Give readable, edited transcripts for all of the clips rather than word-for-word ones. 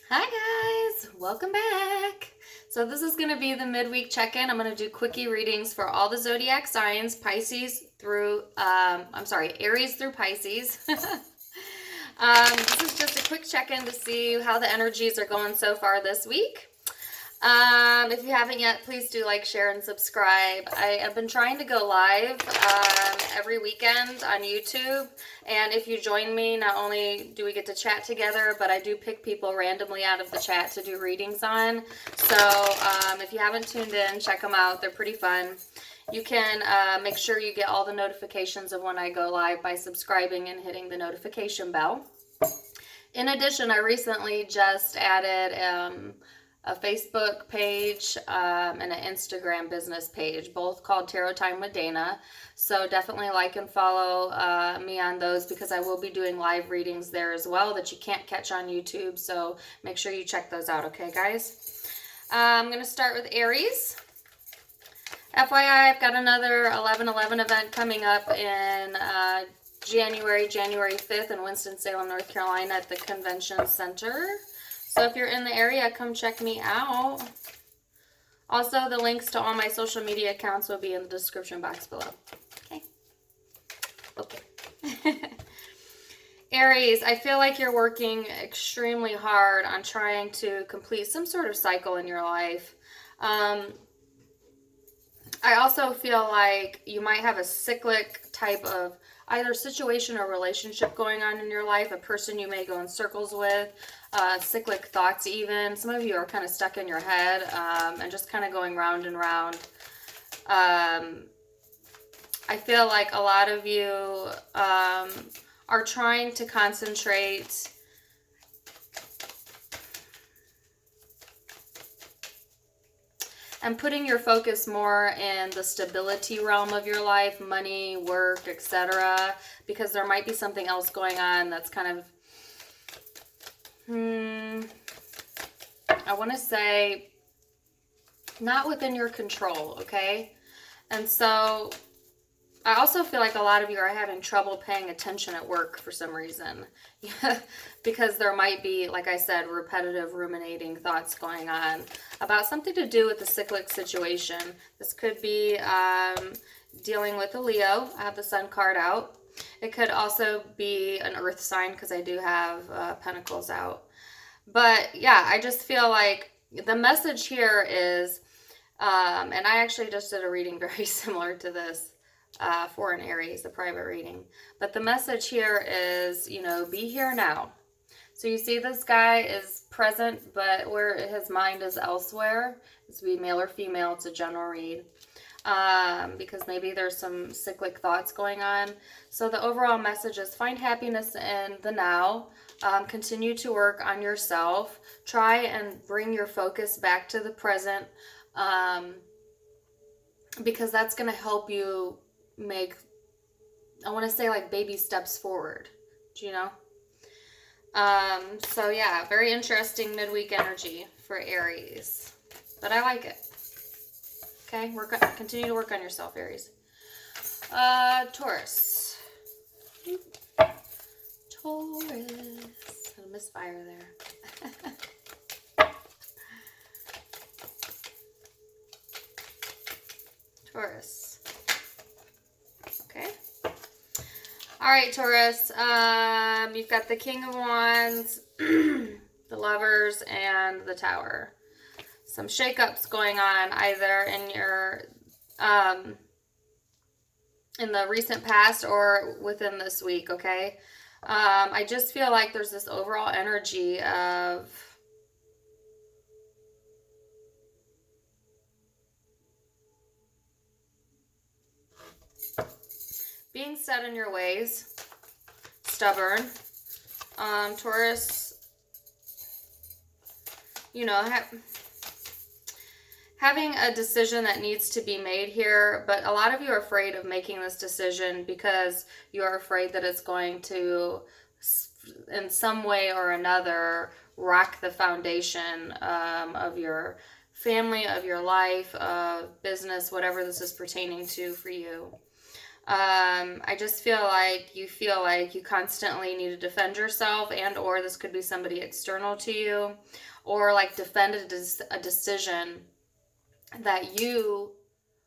Hi guys, welcome back. So this is going to be the midweek check-in. I'm going to do quickie readings for all the zodiac signs, Aries through Pisces. This is just a quick check-in to see how the energies are going so far this week. If you haven't yet, please do like, share, and subscribe. I have been trying to go live every weekend on YouTube, and if you join me, not only do we get to chat together, but I do pick people randomly out of the chat to do readings on. So if you haven't tuned in, check them out. They're pretty fun. You can make sure you get all the notifications of when I go live by subscribing and hitting the notification bell. In addition, I recently just added a Facebook page and an Instagram business page, both called Tarot Time with Dana. So definitely like and follow me on those, because I will be doing live readings there as well that you can't catch on YouTube. So make sure you check those out, okay, guys? I'm going to start with Aries. FYI, I've got another 11/11 event coming up in January 5th in Winston-Salem, North Carolina at the Convention Center. So if you're in the area, come check me out. Also, the links to all my social media accounts will be in the description box below. Okay. Aries, I feel like you're working extremely hard on trying to complete some sort of cycle in your life. I also feel like you might have a cyclic type of either situation or relationship going on in your life, a person you may go in circles with, cyclic thoughts even. Some of you are kind of stuck in your head and just kind of going round and round. I feel like a lot of you are trying to concentrate and putting your focus more in the stability realm of your life, money, work, etc., because there might be something else going on that's kind of, I want to say, not within your control, okay? And so I also feel like a lot of you are having trouble paying attention at work for some reason. Because there might be, like I said, repetitive ruminating thoughts going on about something to do with the cyclic situation. This could be dealing with a Leo. I have the Sun card out. It could also be an Earth sign, because I do have Pentacles out. But yeah, I just feel like the message here is, and I actually just did a reading very similar to this for an Aries, a private reading. But the message here is, be here now. So you see this guy is present, but where his mind is elsewhere. This would be male or female. It's a general read. Because maybe there's some cyclic thoughts going on. So the overall message is find happiness in the now. Continue to work on yourself. Try and bring your focus back to the present. Because that's going to help you make, I want to say, like baby steps forward. Do you know? So yeah, very interesting midweek energy for Aries. But I like it. Okay, continue to work on yourself, Aries. Taurus. Taurus. A misfire there. Taurus. Okay. All right, Taurus. You've got the King of Wands, the Lovers, and the Tower. Some shakeups going on either in your in the recent past or within this week. Okay. I just feel like there's this overall energy of being set in your ways, stubborn. Taurus, having a decision that needs to be made here, but a lot of you are afraid of making this decision because you are afraid that it's going to, in some way or another, rock the foundation of your family, of your life, of business, whatever this is pertaining to for you. I just feel like you constantly need to defend yourself, and or this could be somebody external to you, or like defend a decision that you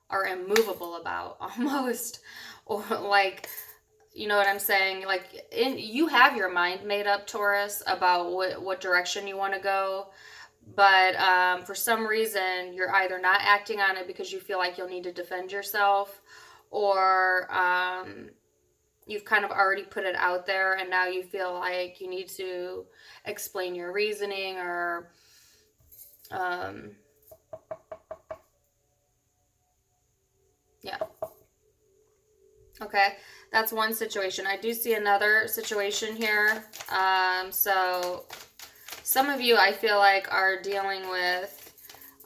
are immovable about almost, or like, you know what I'm saying? Like, you have your mind made up, Taurus, about what direction you want to go. But for some reason, you're either not acting on it because you feel like you'll need to defend yourself, or you've kind of already put it out there and now you feel like you need to explain your reasoning, or yeah. Okay, that's one situation. I do see another situation here. So some of you, I feel like, are dealing with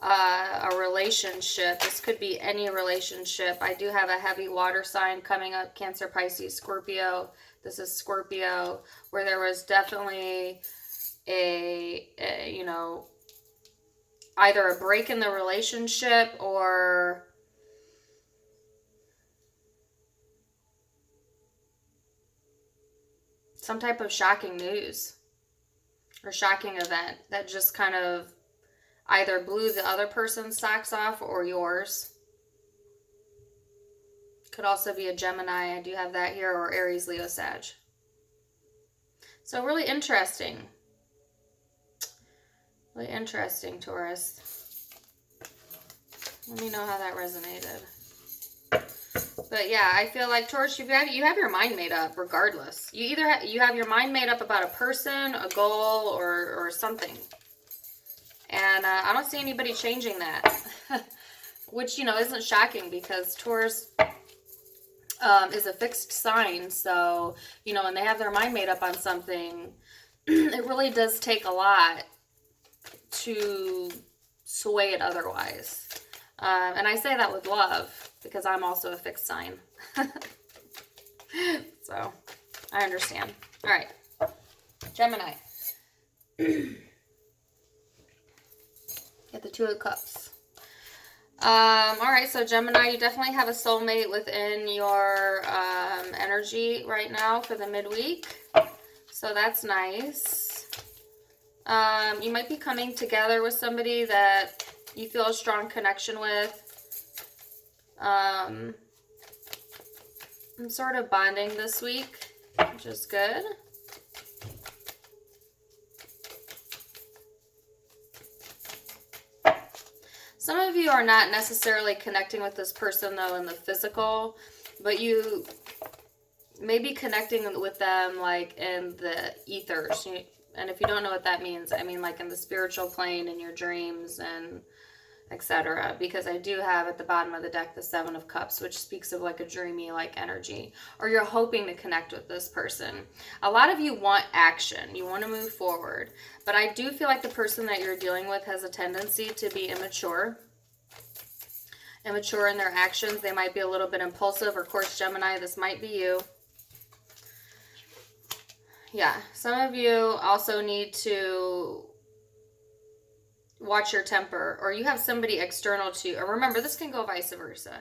a relationship. This could be any relationship. I do have a heavy water sign coming up, Cancer, Pisces, Scorpio. This is Scorpio, where there was definitely a you know, either a break in the relationship or some type of shocking news or shocking event that just kind of either blew the other person's socks off or yours. Could also be a Gemini. I do have that here, or Aries, Leo, Sag. So really interesting. Really interesting, Taurus. Let me know how that resonated. But yeah, I feel like, Taurus, you have your mind made up regardless. You either you have your mind made up about a person, a goal, or something. And I don't see anybody changing that. Which, you know, isn't shocking because Taurus is a fixed sign. So, you know, when they have their mind made up on something, it really does take a lot to sway it otherwise. And I say that with love because I'm also a fixed sign. So, I understand. All right. Gemini. Get the Two of Cups. All right, so Gemini, you definitely have a soulmate within your energy right now for the midweek. So that's nice. You might be coming together with somebody that you feel a strong connection with. I'm sort of bonding this week, which is good. Some of you are not necessarily connecting with this person, though, in the physical, but you may be connecting with them, like, in the ethers. And if you don't know what that means, I mean, like, in the spiritual plane, in your dreams, and etc. Because I do have at the bottom of the deck the Seven of Cups, which speaks of, like, a dreamy, like, energy. Or you're hoping to connect with this person. A lot of you want action. You want to move forward. But I do feel like the person that you're dealing with has a tendency to be immature. Immature in their actions. They might be a little bit impulsive. Of course, Gemini, this might be you. Yeah. Some of you also need to watch your temper, or you have somebody external to you. Or remember, this can go vice versa.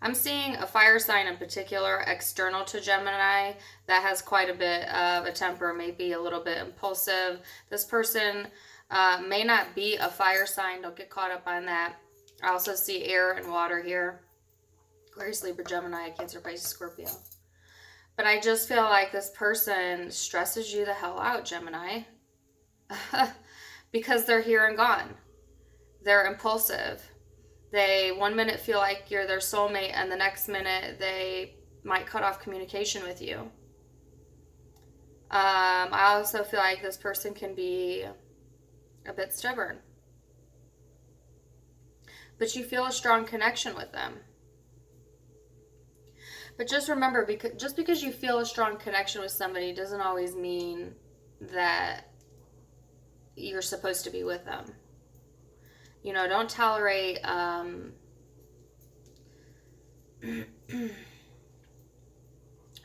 I'm seeing a fire sign in particular external to Gemini that has quite a bit of a temper, maybe a little bit impulsive. This person may not be a fire sign. Don't get caught up on that. I also see air and water here. Aquarius, Libra, Gemini, Cancer, Pisces, Scorpio. But I just feel like this person stresses you the hell out, Gemini. Because they're here and gone. They're impulsive. They 1 minute feel like you're their soulmate, and the next minute they might cut off communication with you. I also feel like this person can be a bit stubborn. But you feel a strong connection with them. But just remember, just because you feel a strong connection with somebody doesn't always mean that you're supposed to be with them. You know, don't tolerate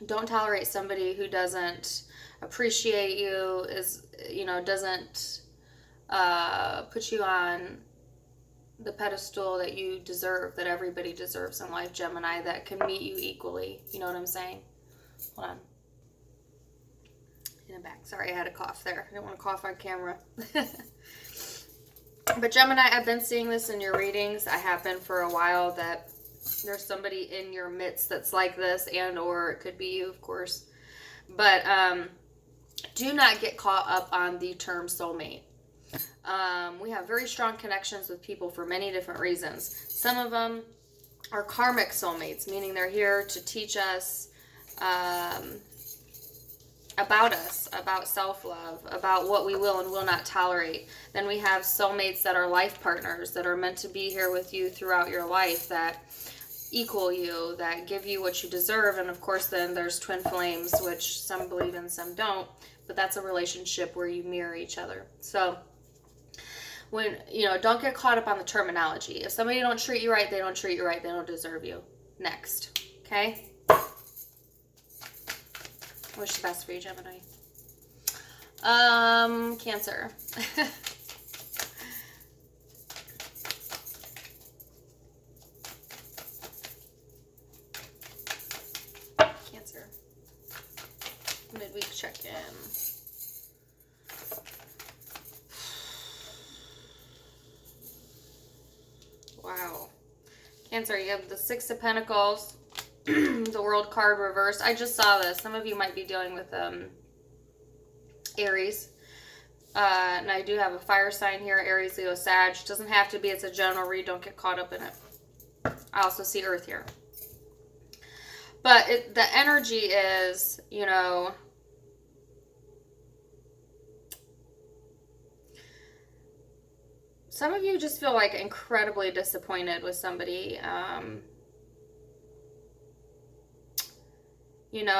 don't tolerate somebody who doesn't appreciate you, doesn't put you on the pedestal that you deserve, that everybody deserves in life, Gemini, that can meet you equally. You know what I'm saying? Hold on. In the back. Sorry, I had a cough there. I didn't want to cough on camera. But Gemini, I've been seeing this in your readings. I have been for a while, that there's somebody in your midst that's like this, and or it could be you, of course. But do not get caught up on the term soulmate. We have very strong connections with people for many different reasons. Some of them are karmic soulmates, meaning they're here to teach us about self-love, about what we will and will not tolerate. Then we have soulmates that are life partners, that are meant to be here with you throughout your life, that equal you, that give you what you deserve. And of course, then there's twin flames, which some believe in, some don't. But that's a relationship where you mirror each other. So when, don't get caught up on the terminology. If somebody don't treat you right, they don't treat you right. They don't deserve you. Next. Okay? Wish the best for you, Gemini. Cancer. Cancer. Midweek check-in. Wow. Cancer, you have the Six of Pentacles, the World card reversed. I just saw this. Some of you might be dealing with Aries. And I do have a fire sign here, Aries, Leo, Sag. Doesn't have to be. It's a general read. Don't get caught up in it. I also see Earth here. But the energy is, some of you just feel like incredibly disappointed with somebody.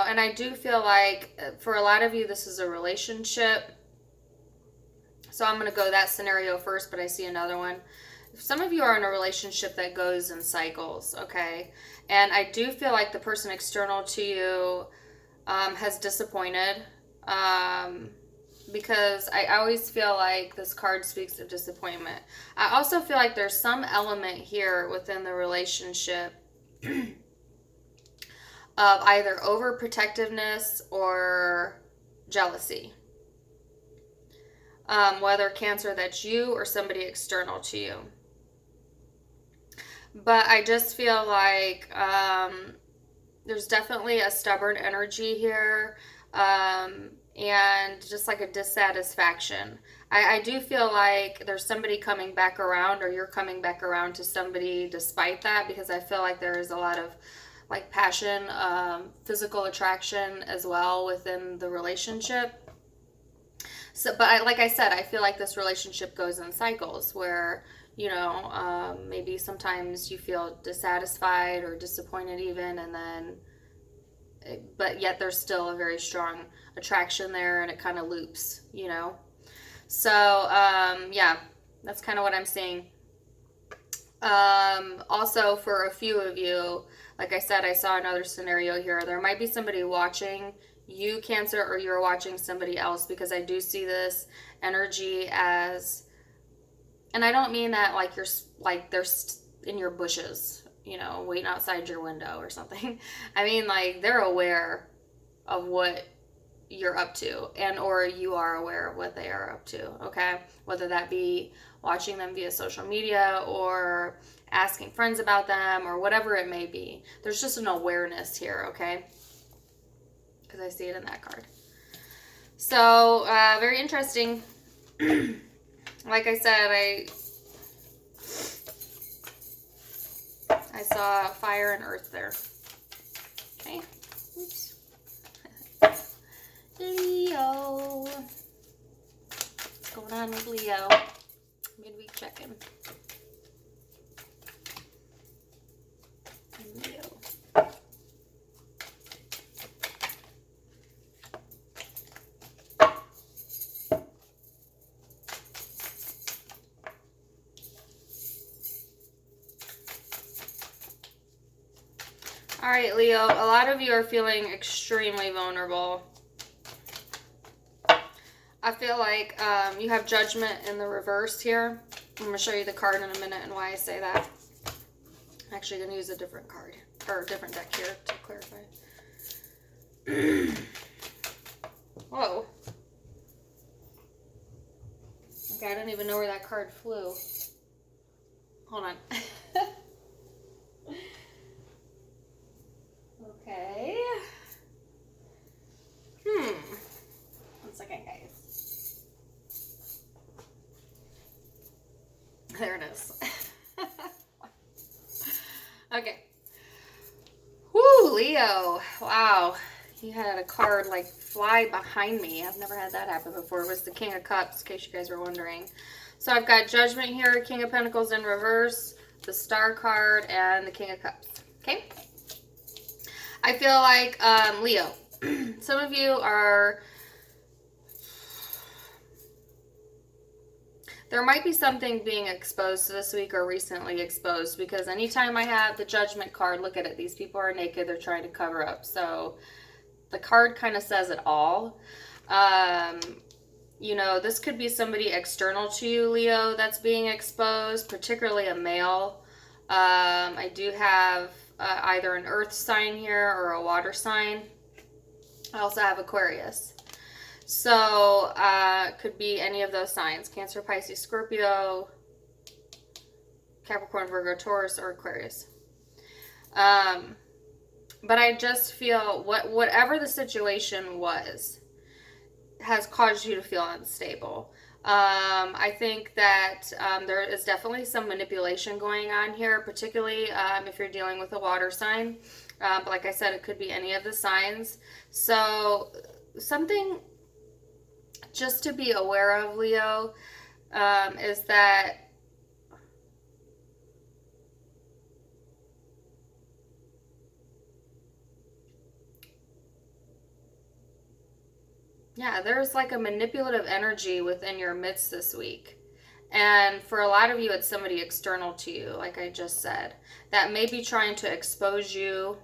And I do feel like for a lot of you, this is a relationship. So I'm going to go that scenario first, but I see another one. Some of you are in a relationship that goes in cycles, okay? And I do feel like the person external to you has disappointed. Because I always feel like this card speaks of disappointment. I also feel like there's some element here within the relationship of either overprotectiveness or jealousy. Whether Cancer, that's you, or somebody external to you. But I just feel like there's definitely a stubborn energy here. And just like a dissatisfaction. I do feel like there's somebody coming back around, or you're coming back around to somebody despite that, because I feel like there is a lot of like passion, physical attraction as well within the relationship. So, but like I said, I feel like this relationship goes in cycles where, maybe sometimes you feel dissatisfied or disappointed even, and then, but yet there's still a very strong attraction there, and it kind of loops, So, yeah, that's kind of what I'm seeing. Also, for a few of you, like I said, I saw another scenario here. There might be somebody watching you, Cancer, or you're watching somebody else, because I do see this energy as, and I don't mean that like you're like they're in your bushes, waiting outside your window or something. I mean, like, they're aware of what you're up to, and or you are aware of what they are up to, okay? Whether that be watching them via social media or asking friends about them or whatever it may be. There's just an awareness here, okay? Because I see it in that card. So, very interesting. Like I said, I saw fire and earth there. Okay. Oops. Leo. What's going on with Leo? Midweek check-in. Leo. All right, Leo, a lot of you are feeling extremely vulnerable. I feel like you have judgment in the reverse here. I'm going to show you the card in a minute and why I say that. I'm actually going to use a different card, or a different deck here to clarify. Whoa. Okay, I don't even know where that card flew. Hold on. Okay. 1 second, guys. There it is. Okay. Woo, Leo. Wow. He had a card like fly behind me. I've never had that happen before. It was the King of Cups, in case you guys were wondering. So I've got Judgment here, King of Pentacles in reverse, the Star card, and the King of Cups. Okay? I feel like, Leo, some of you are, there might be something being exposed this week or recently exposed, because anytime I have the Judgment card, look at it. These people are naked. They're trying to cover up. So the card kind of says it all. You know, this could be somebody external to you, Leo, that's being exposed, particularly a male. I do have either an earth sign here or a water sign. I also have Aquarius. So, could be any of those signs. Cancer, Pisces, Scorpio, Capricorn, Virgo, Taurus, or Aquarius. But I just feel whatever the situation was has caused you to feel unstable. I think that there is definitely some manipulation going on here, particularly if you're dealing with a water sign. But like I said, it could be any of the signs. So something just to be aware of, Leo, is that yeah, there's like a manipulative energy within your midst this week. And for a lot of you, it's somebody external to you, like I just said, that may be trying to expose you.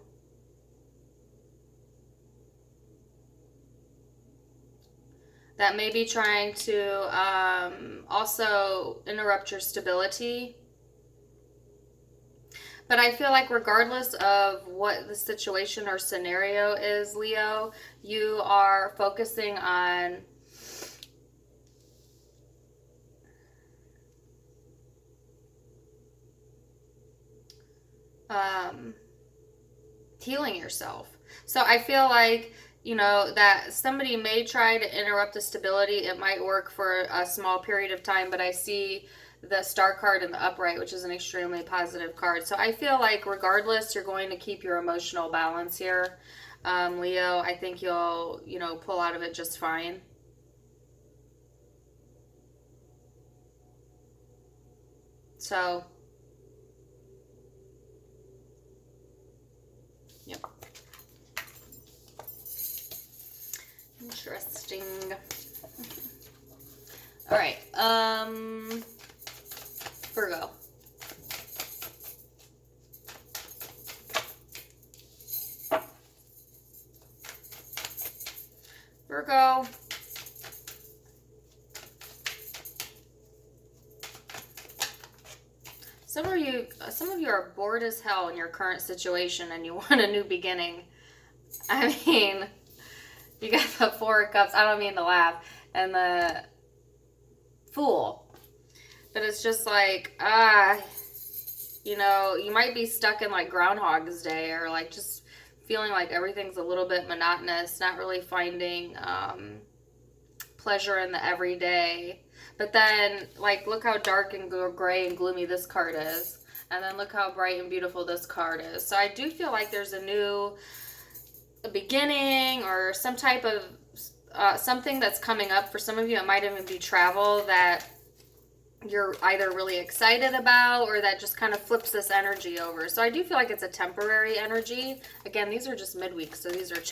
That may be trying to also interrupt your stability. But I feel like regardless of what the situation or scenario is, Leo, you are focusing on healing yourself. So I feel like, you know, that somebody may try to interrupt the stability. It might work for a small period of time, but I see the Star card in the upright, which is an extremely positive card. So I feel like regardless, you're going to keep your emotional balance here. Leo, I think you'll, you know, pull out of it just fine. So, yep. Interesting. All right. Virgo. Virgo. Some of you are bored as hell in your current situation and you want a new beginning. I mean, you got the Four of Cups. I don't mean to laugh. And the Fool. But it's just like, you know, you might be stuck in like Groundhog's Day, or like just feeling like everything's a little bit monotonous, not really finding pleasure in the everyday. But then, like, look how dark and gray and gloomy this card is. And then look how bright and beautiful this card is. So I do feel like there's a beginning or some type of something that's coming up. For some of you, it might even be travel that you're either really excited about, or that just kind of flips this energy over. So I do feel like it's a temporary energy. Again, these are just midweek, so these are just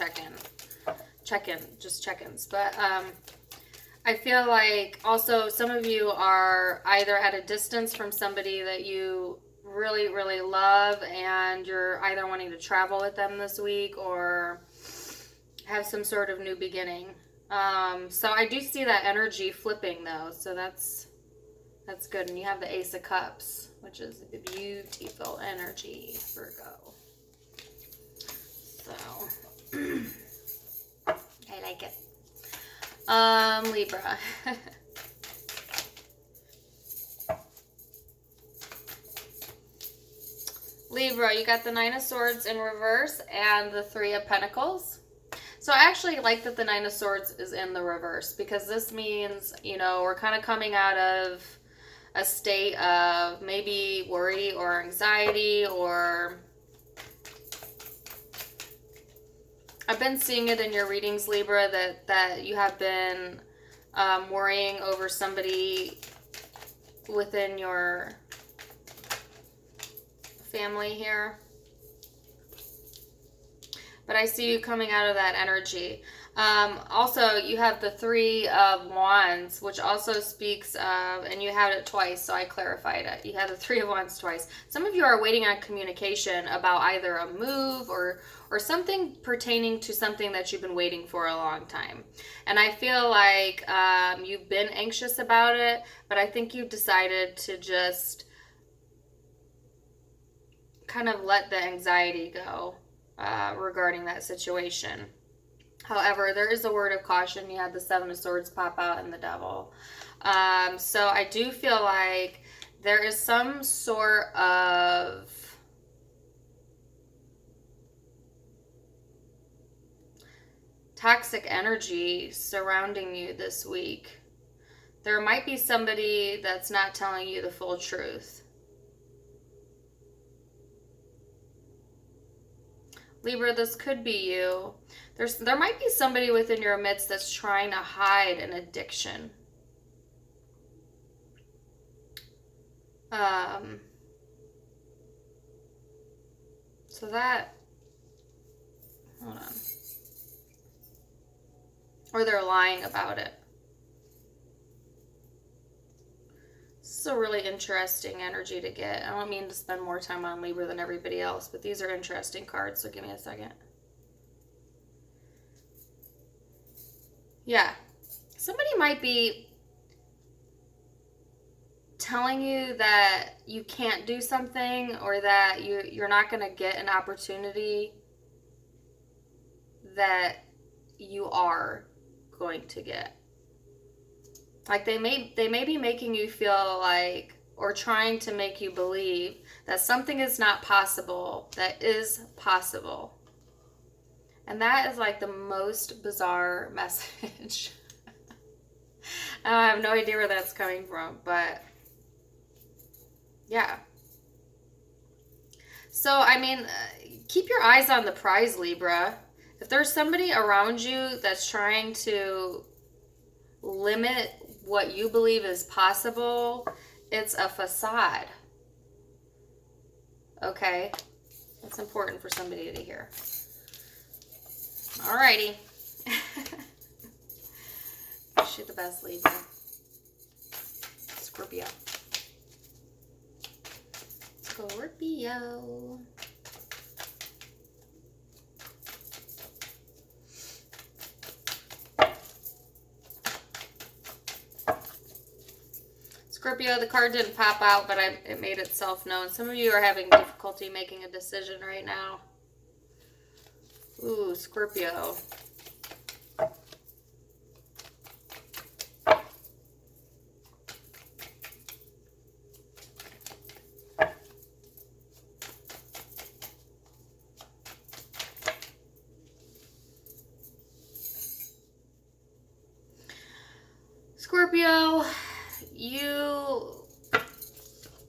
check-ins. But I feel like also some of you are either at a distance from somebody that you really, really love, and you're either wanting to travel with them this week or have some sort of new beginning. So I do see that energy flipping though, so that's That's good. And you have the Ace of Cups, which is a beautiful energy, Virgo. So, I like it. Libra. Libra, you got the Nine of Swords in reverse and the Three of Pentacles. So I actually like that the Nine of Swords is in the reverse, because this means, you know, we're kind of coming out of a state of maybe worry or anxiety, or I've been seeing it in your readings, Libra, that you have been worrying over somebody within your family here. But I see you coming out of that energy. Also, you have the Three of Wands, which also speaks of, and you had it twice, so I clarified it. You had the Three of Wands twice. Some of you are waiting on communication about either a move or something pertaining to something that you've been waiting for a long time. And I feel like you've been anxious about it, but I think you've decided to just kind of let the anxiety go regarding that situation. However, there is a word of caution. You had the Seven of Swords pop out and the Devil. So I do feel like there is some sort of toxic energy surrounding you this week. There might be somebody that's not telling you the full truth. Libra, this could be you. There might be somebody within your midst that's trying to hide an addiction. So that, hold on. Or they're lying about it. This is a really interesting energy to get. I don't mean to spend more time on Libra than everybody else, but these are interesting cards, so give me a second. Yeah. Somebody might be telling you that you can't do something, or that you're not going to get an opportunity that you are going to get. Like they may be making you feel like, or trying to make you believe that something is not possible that is possible. And that is like the most bizarre message. I have no idea where that's coming from, but yeah. So, I mean, keep your eyes on the prize, Libra. If there's somebody around you that's trying to limit what you believe is possible, it's a facade. Okay? That's important for somebody to hear. Alrighty. Wish you the best, Libra. Scorpio. Scorpio. Scorpio, the card didn't pop out, but it made itself known. Some of you are having difficulty making a decision right now. Ooh, Scorpio. Scorpio,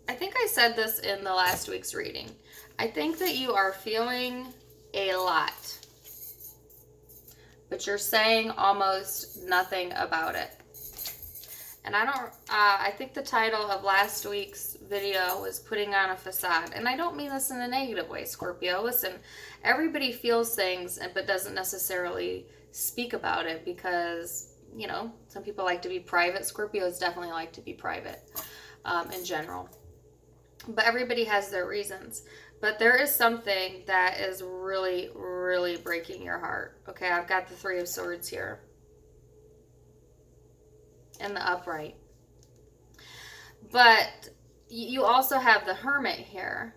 I think I said this in the last week's reading. I think that you are feeling a lot, but you're saying almost nothing about it. And I think the title of last week's video was putting on a facade. And I don't mean this in a negative way, Scorpio. Listen, everybody feels things, but doesn't necessarily speak about it because, you know, some people like to be private. Scorpios definitely like to be private in general. But everybody has their reasons. But there is something that is really, really breaking your heart. Okay, I've got the Three of Swords here. In the upright. But you also have the Hermit here,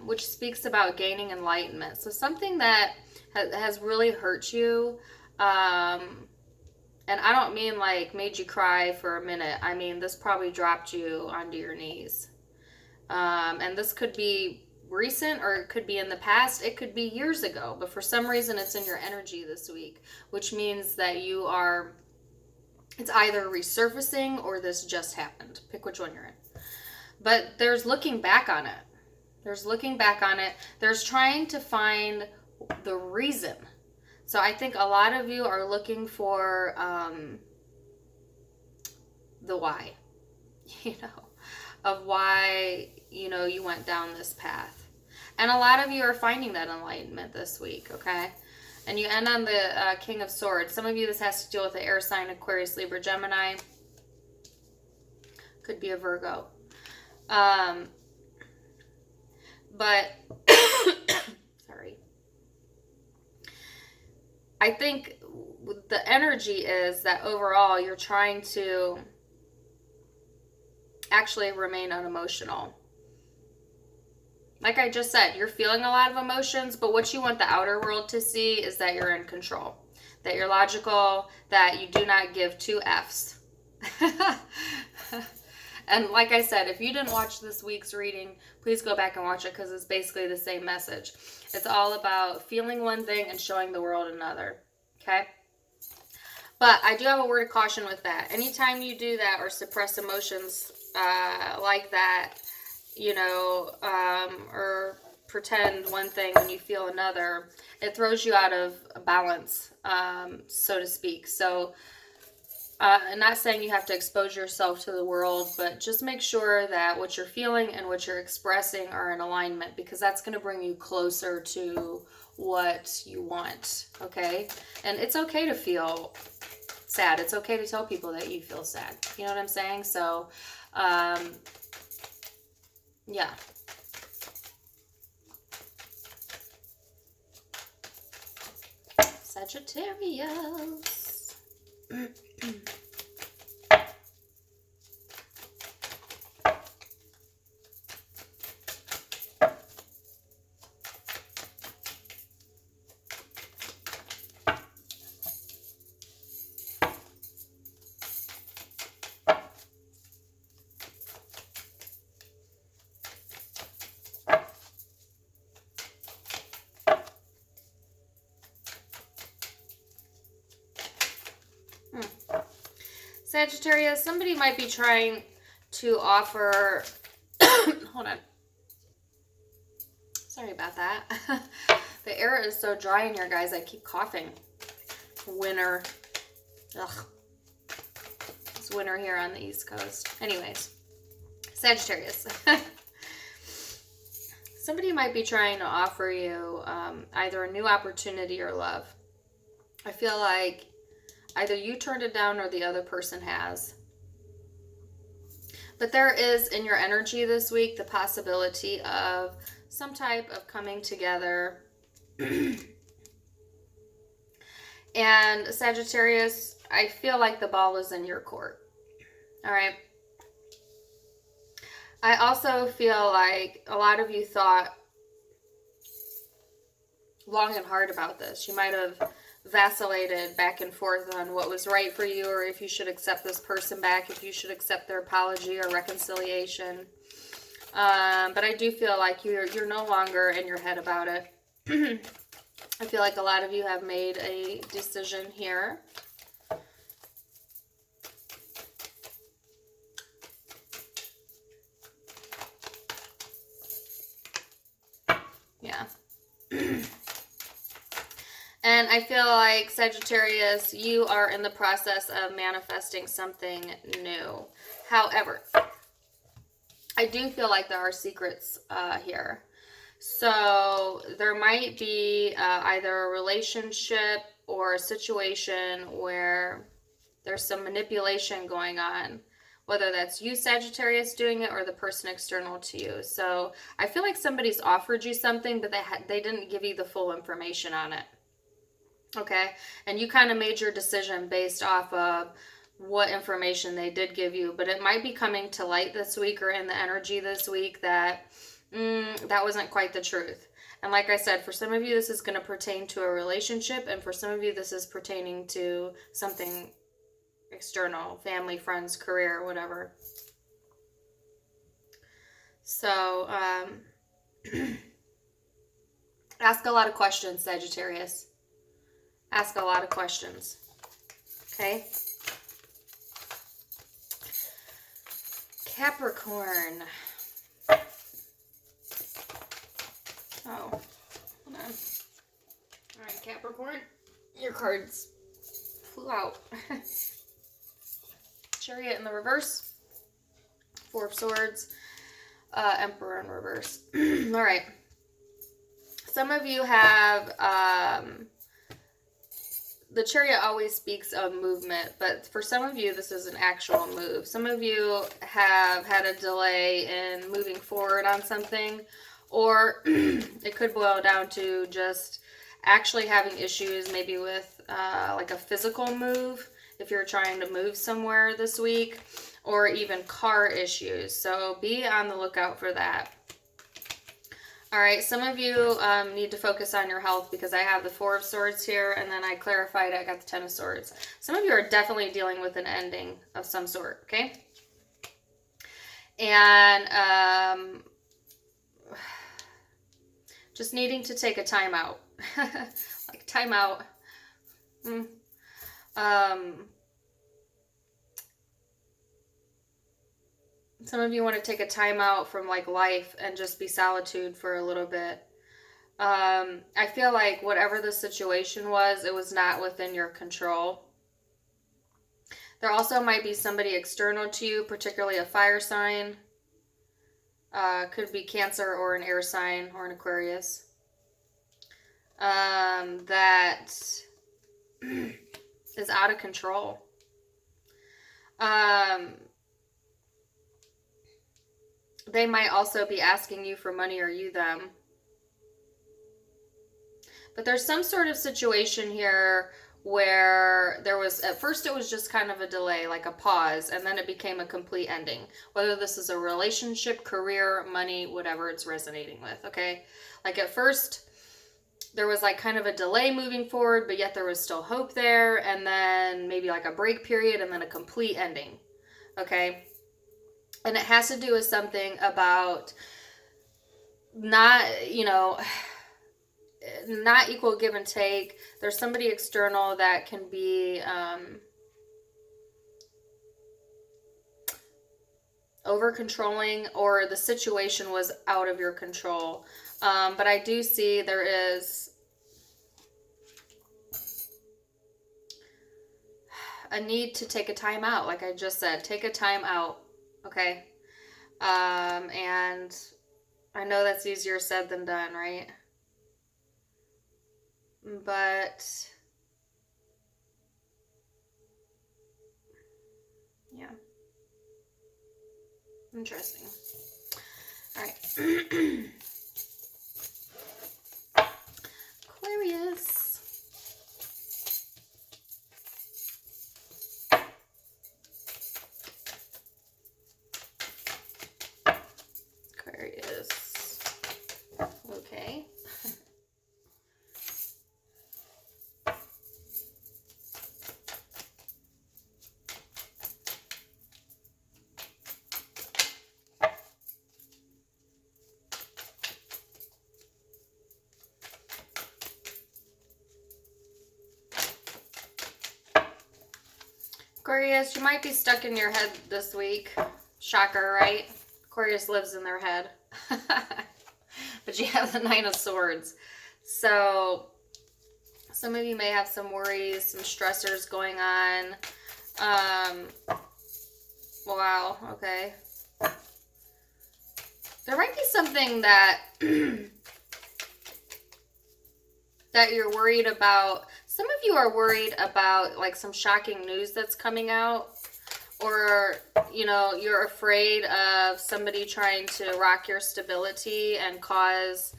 which speaks about gaining enlightenment. So something that has really hurt you, and I don't mean like made you cry for a minute. I mean, this probably dropped you onto your knees. And this could be recent or it could be in the past. It could be years ago. But for some reason, it's in your energy this week, which means that it's either resurfacing or this just happened. Pick which one you're in. But there's looking back on it. There's trying to find the reason. So I think a lot of you are looking for the why, of why, you went down this path. And a lot of you are finding that enlightenment this week, okay? And you end on the King of Swords. Some of you, this has to deal with the air sign, Aquarius, Libra, Gemini. Could be a Virgo. But, sorry. I think the energy is that overall you're trying to actually remain unemotional. Like I just said, you're feeling a lot of emotions, but what you want the outer world to see is that you're in control, that you're logical, that you do not give two Fs. And like I said, if you didn't watch this week's reading, please go back and watch it because it's basically the same message. It's all about feeling one thing and showing the world another. Okay? But I do have a word of caution with that. Anytime you do that or suppress emotions like that, or pretend one thing when you feel another, it throws you out of balance, so to speak. So I'm not saying you have to expose yourself to the world, but just make sure that what you're feeling and what you're expressing are in alignment, because that's going to bring you closer to what you want, okay? And it's okay to feel sad. It's okay to tell people that you feel sad. You know what I'm saying? So, yeah. Sagittarius. Sagittarius, somebody might be trying to offer, hold on. Sorry about that. The air is so dry in here, guys. I keep coughing. Winter. Ugh. It's winter here on the East Coast. Anyways, Sagittarius. Somebody might be trying to offer you either a new opportunity or love. I feel like either you turned it down or the other person has. But there is in your energy this week the possibility of some type of coming together. And Sagittarius, I feel like the ball is in your court. All right. I also feel like a lot of you thought long and hard about this. You might have vacillated back and forth on what was right for you, or if you should accept this person back, if you should accept their apology or reconciliation. But I do feel like you're no longer in your head about it. I feel like a lot of you have made a decision here. Yeah. And I feel like, Sagittarius, you are in the process of manifesting something new. However, I do feel like there are secrets here. So there might be either a relationship or a situation where there's some manipulation going on, whether that's you, Sagittarius, doing it or the person external to you. So I feel like somebody's offered you something, but they didn't give you the full information on it. Okay, and you kind of made your decision based off of what information they did give you, but it might be coming to light this week or in the energy this week that that wasn't quite the truth. And like I said, for some of you, this is going to pertain to a relationship, and for some of you, this is pertaining to something external, family, friends, career, whatever. So, ask a lot of questions, Sagittarius. Ask a lot of questions. Okay? Capricorn. Oh, hold on. All right, Capricorn, your cards flew out. Chariot in the reverse. Four of Swords. Emperor in reverse. All right. Some of you have, the Chariot always speaks of movement, but for some of you, this is an actual move. Some of you have had a delay in moving forward on something, or it could boil down to just actually having issues maybe with like a physical move if you're trying to move somewhere this week, or even car issues. So be on the lookout for that. All right, some of you need to focus on your health because I have the Four of Swords here, and then I clarified I got the Ten of Swords. Some of you are definitely dealing with an ending of some sort, okay? And just needing to take a time out. Like time out. Some of you want to take a time out from like life and just be solitude for a little bit. I feel like whatever the situation was, it was not within your control. There also might be somebody external to you, particularly a fire sign. Could be Cancer or an air sign or an Aquarius. That is out of control. They might also be asking you for money, or you them. But there's some sort of situation here where there was, at first it was just kind of a delay, like a pause, and then it became a complete ending. Whether this is a relationship, career, money, whatever it's resonating with, okay? Like at first, there was like kind of a delay moving forward, but yet there was still hope there, and then maybe like a break period, and then a complete ending, okay? And it has to do with something about not equal give and take. There's somebody external that can be over controlling, or the situation was out of your control. But I do see there is a need to take a time out. Like I just said, take a time out. Okay. And I know that's easier said than done, right? But yeah. Interesting. All right. Aquarius. Okay. Aquarius, you might be stuck in your head this week. Shocker, right? Aquarius lives in their head. But you have the Nine of Swords. So some of you may have some worries, some stressors going on. Wow, okay. There might be something that that you're worried about. Some of you are worried about like some shocking news that's coming out, or you're afraid of somebody trying to rock your stability and cause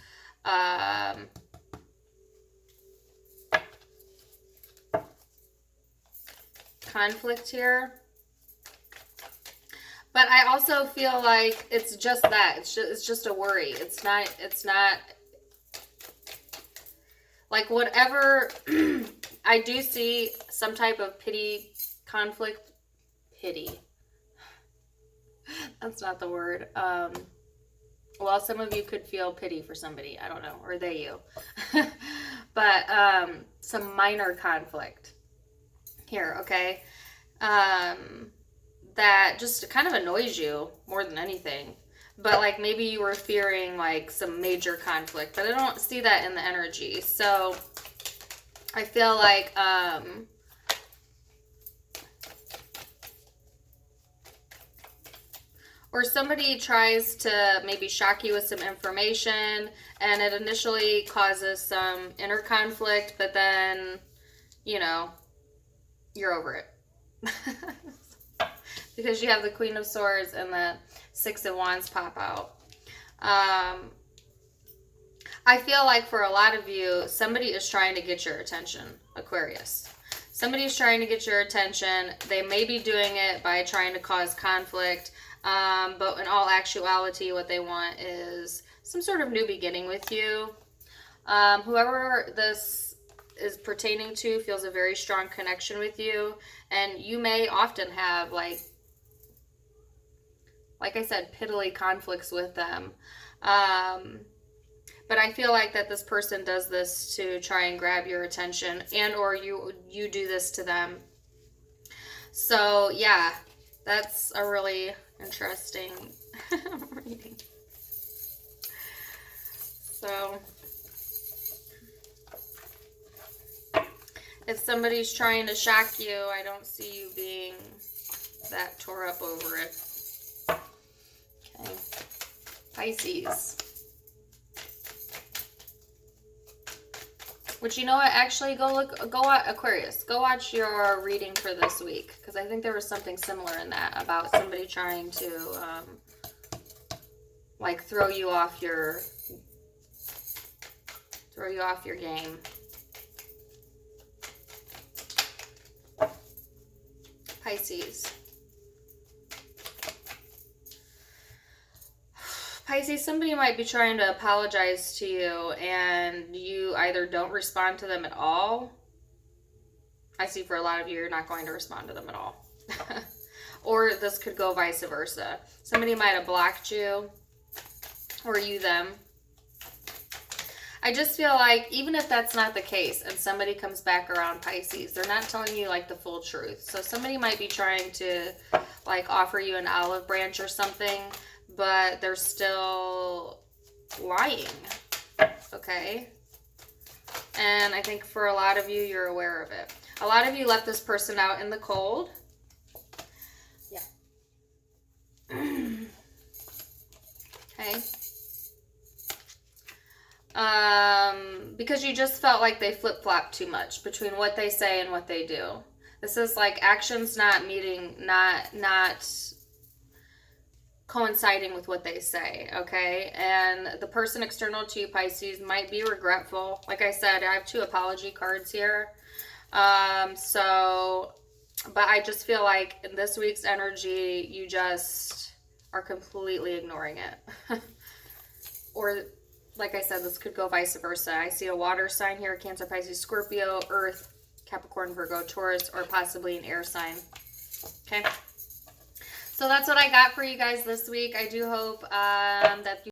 conflict here. But I also feel like it's just that. It's just a worry. It's not like whatever. I do see some type of pity, conflict, pity. That's not the word. Well, some of you could feel pity for somebody. I don't know. Or they you. But some minor conflict here, okay? That just kind of annoys you more than anything. But like maybe you were fearing like some major conflict. But I don't see that in the energy. So I feel like... or somebody tries to maybe shock you with some information and it initially causes some inner conflict, but then, you know, you're over it. Because you have the Queen of Swords and the Six of Wands pop out. I feel like for a lot of you, somebody is trying to get your attention, Aquarius. Somebody is trying to get your attention. They may be doing it by trying to cause conflict. But in all actuality, what they want is some sort of new beginning with you. Whoever this is pertaining to feels a very strong connection with you. And you may often have, like I said, piddly conflicts with them. But I feel like that this person does this to try and grab your attention, and or you do this to them. So, yeah, that's a really interesting reading. So, if somebody's trying to shock you, I don't see you being that tore up over it. Okay. Pisces. Which, you know what, actually go watch Aquarius. Go watch your reading for this week, because I think there was something similar in that about somebody trying to like throw you off your game. Pisces. Pisces, somebody might be trying to apologize to you and you either don't respond to them at all. I see for a lot of you, you're not going to respond to them at all. Or this could go vice versa. Somebody might have blocked you or you them. I just feel like even if that's not the case and somebody comes back around, Pisces, they're not telling you like the full truth. So somebody might be trying to like offer you an olive branch or something, but they're still lying, okay? And I think for a lot of you, you're aware of it. A lot of you left this person out in the cold. Yeah. Okay. Because you just felt like they flip-flop too much between what they say and what they do. This is like actions not meeting, not coinciding with what they say, okay? And the person external to you, Pisces, might be regretful. Like I said, I have 2 apology cards here. But I just feel like in this week's energy, you just are completely ignoring it. Or, like I said, this could go vice versa. I see a water sign here, Cancer, Pisces, Scorpio, Earth, Capricorn, Virgo, Taurus, or possibly an air sign. Okay? So that's what I got for you guys this week. I do hope that you